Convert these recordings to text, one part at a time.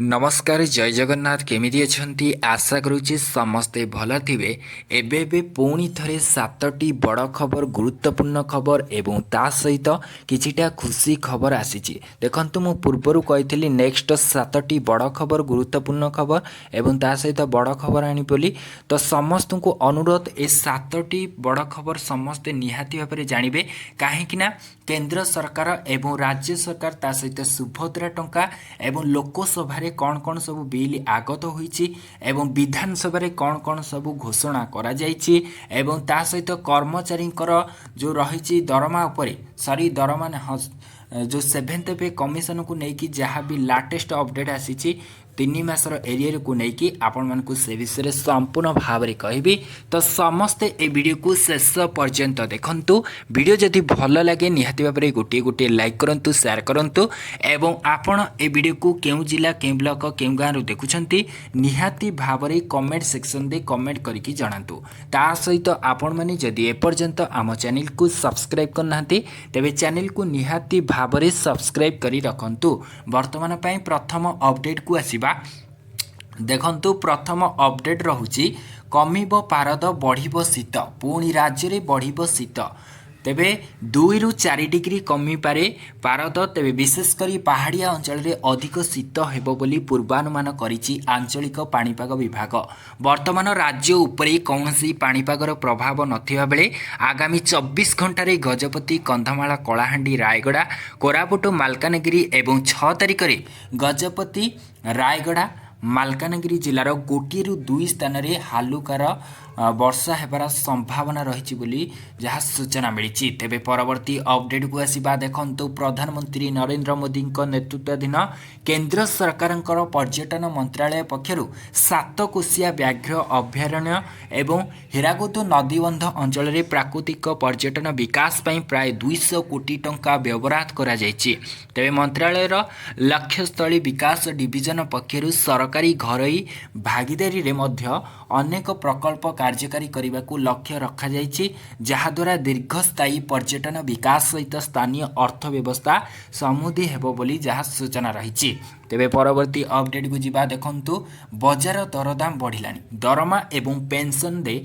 नमस्कार जय जगन्नाथ केमिति अछंती आशा करुच्ची समस्ते भल थिबे। एबे पुणी थरे सातटी बड़ खबर गुरुत्वपूर्ण खबर एवं ता सहित किछिटा खुशी खबर आसीची। देखंतु मु पूर्वरु कहिथिली नेक्स्ट सातटी बड़ खबर गुरुत्वपूर्ण खबर एवं ता सहित बड़ खबर आनी बोली। तो समस्त को अनुरोध ए सातटी बड़ खबर समस्ते निहाती भाबरे जानिबे काहेकिना केंद्र सरकार एवं राज्य सरकार ता सहित सुभद्रा टंका एवं लोकसभा कौन कौन सब बिल आगत होईची एवं विधानसभा रे कौन कौन सब घोषणा करा जाईची एवं ता सहित कर्मचारी जो रही दरमा उपरे दरमा जो 7th पे कमिशन को लेकिन जहाँ भी लाटेस्ट अपडेट आसी 3 मासर एरियर को लेकिन आपण मानकु से विषय संपूर्ण भाव में कहबी। तो समस्ते ए वीडियो को शेष पर्यंत देखंतु। वीडियो जदि भल लगे निहाती भाव में गोटे गोटे लाइक करंतु शेयर करंतु एवं आपण ए वीडियो को केउ जिला केउ ब्लॉक केउ गाँव रु देखुछंती निहाती भाव में कमेंट सेक्शन दे कमेंट करके जणांतु। ता सहित आपण माने जदि ए पर्यंत आम चैनल को सब्सक्राइब करनांती तेबे चैनल को निहाती भाव में सब्सक्राइब करी रखंतु। वर्तमान पई प्रथम अपडेट को आसीबा देखंतु। प्रथम अपडेट रहुची कमिब पारद बढ़िब शीत पुणी राज्य रे बढ़िब शीत तेबे 2 रु 4 डिग्री कमी पारे पारद तेबे विशेषकर पहाड़िया अंचल रे अधिक शीत हेबो बोली पूर्वानुमान करिछि आंचलिक पाणीपाग विभाग। वर्तमान राज्य उपरे कौनसी पाणीपागर प्रभाव नथिबा बेले आगामी 24 घंटा रे गजपति कंधमाल कलाहांडी रायगड़ा कोरापुट मालकानगिरी एवं 6 तारिख रे गजपति रायगड़ा मालकानगिरी जिलार 1 रु 2 स्थान रे हालुकार वर्षा हेबार संभावना रही बोली जहाँ सूचना मिली। तेबे परवर्ती अपडेट को आसीबा देखंतु। प्रधानमंत्री नरेंद्र मोदी नेतृत्वाधीन केंद्र सरकार पर्यटन मंत्रालय पक्षरु 7 कोशिया व्याघ्र अभयारण्य एवं हीराकुद नदीबंध अंचल रे प्राकृतिक पर्यटन विकास पई प्राय 200 कोटी टंका व्यवहार करा जायछि। तेबे मंत्रालयर लक्ष्यस्थली विकास डिविजन पक्षरु सरकारी घरोई भागीदारी रे मध्य अनेक प्रकल्प कार्यकारी करने को लक्ष्य रखा जायछि जहाँ द्वारा दीर्घस्थायी पर्यटन विकास सहित स्थानीय अर्थव्यवस्था समृद्धि हेबो बोली जहाँ सूचना रही। तेबे परवर्ती अपडेट को जिबा देखंतु। बजार दरदाम बढ़िलानी दरमा एवं पेंशन दे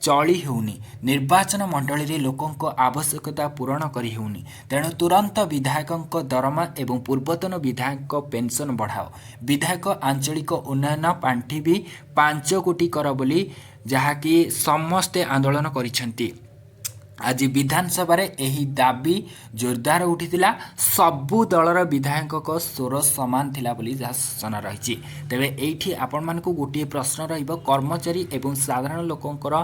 चली होनी निर्वाचन मंडली रे लोकों आवश्यकता पूरण करी होनी तेणु तुरंत विधायकों दरमा एवं पूर्वतन विधायक पेंशन बढ़ाओ। विधायक आंचलिक उन्नयन पांठी भी 5 कोटी कर बोली जहाँकि समस्ते आंदोलन करिसेंती। आज विधानसभा रे एही दाबी जोरदार उठिथिला सबु दलर विधायक स्वर समान थिला बोली जहाँ सूचना रही। तेबे एठी आपण मानकु गोटे प्रश्न रहिबो कर्मचारी एवं साधारण लोकंकर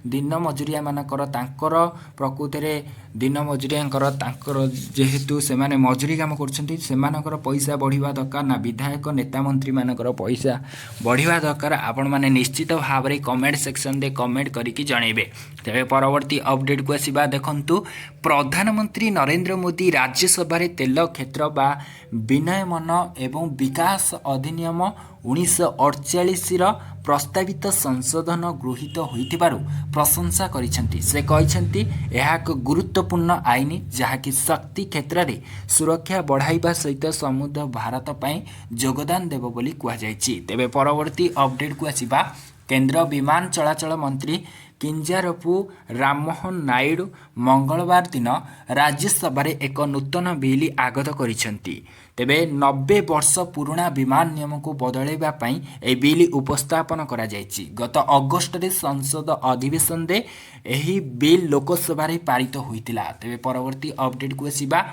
दिन मजुरिया मानकर तांकर प्रकृति रे दिन मजुरियांकर तांकर जेहेतु से माने मजुरी काम करछंती सेमानकर पैसा बढ़िबा दरकार ना विधायक नेता मंत्री मानकर पैसा बढ़िबा दरकार। आपण माने निश्चित भाव में कमेंट सेक्शन दे कमेंट करिकि जणैबे। तेबे परवर्ती अपडेट को आसीबा देखंतु। प्रधानमंत्री नरेंद्र मोदी राज्यसभा रे तेल क्षेत्र बा विनियमन एवं विकास अधिनियम 1948 प्रस्तावित संशोधन गृहीत होइथिबारु प्रशंसा करिसेंती। से कहिसेंती यह एक गुरुत्वपूर्ण आईन जहाँकि शक्ति क्षेत्र में सुरक्षा बढ़ाइबा सहित समृद्ध भारत पई योगदान देव बोली कहा जायछि। तेबे परवर्ती अपडेट को आसीबा केंद्र विमान चलाचल मंत्री किंजारपु राममोहन नायडू मंगलवार दिन राज्यसभा एक नूतन बिल आगत करिसेंती। तेबे 90 वर्ष पुराना विमान नियम को बदलैबा पई ए बिल उपस्थापन करा जायछि। गत अगस्त रे संसद अधिवेशन दे एही बिल लोकसभा रे पारित होइतिला। तेबे परवर्ती अपडेट को आसीबा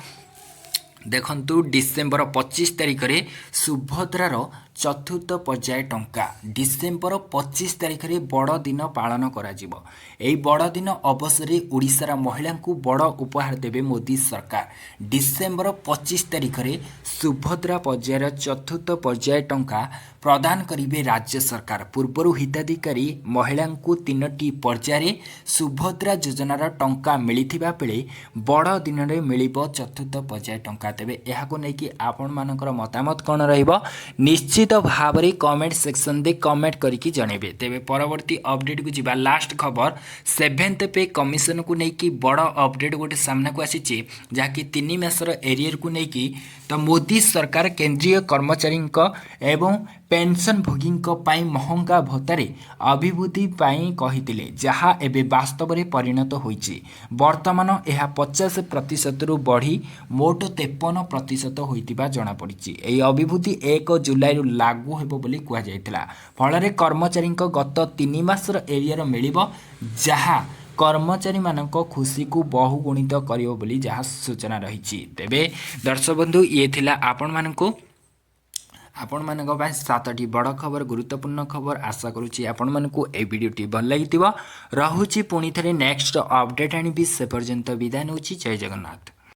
देखंतु। डिसेम्बर 25 तारिख रे सुभद्रार चतुर्थ पर्याय टंका डिसेम्बर 25 तारिख रे बड़ दिन पालन करा जिवो। एई बड़ दिन अवसर रे ओडिशार महिला को बड़ उपहार देबे मोदी सरकार। डिसेम्बर 25 तारिख रे सुभद्रा पर्यायर चतुर्थ पर्याय टंका प्रदान करिवे राज्य सरकार। पूर्वर हिताधिकारी महिला को 3टी पर्याय सुभद्रा योजनार टंका मिलिथिबा बेले बड़ दिन रे मिलिबो चतुर्थ पर्याय टंका। तेबे एहाको नेकी आपण मानकर मतामत कोन रहइबो निश्चित निश्चित भाव में कमेंट सेक्शन दे कमेंट करके जनइबे। तेबे परवर्ती अपडेट को जीवा लास्ट खबर 7th पे कमिशन को लेकिन बड़ अपडेट गोटे सामना को आसी जहाँकि 3 मासर एरियर को लेकिन तो मोदी सरकार केंद्रीय कर्मचारी एवं पेंशन भोगी महंगा भत्तारे अभिवृद्धि कही जहाँ एवं वास्तव में परिणत होती वर्तमान यह 50% बढ़ी मोट 53% होता जमापड़ी। यह अभिवृद्धि 1 जुलाई लागू हेबो बोली कहा जायतिला। फल कर्मचारी गत 3 मासर एरियर मिल जहाँ कर्मचारी मानक खुशी को बहुगुणित करियो बोली जहाँ सूचना रही। तेबे दर्शक बंधु ये थिला आपण मानक 7टी बड़ खबर गुरुत्वपूर्ण खबर। आशा करुच्ची आपण मानक ए वीडियोटी भल लगी। रहुची पुणी थे नेक्स्ट अपडेट आनी से पर्यंत विदाय नौची। जय जगन्नाथ।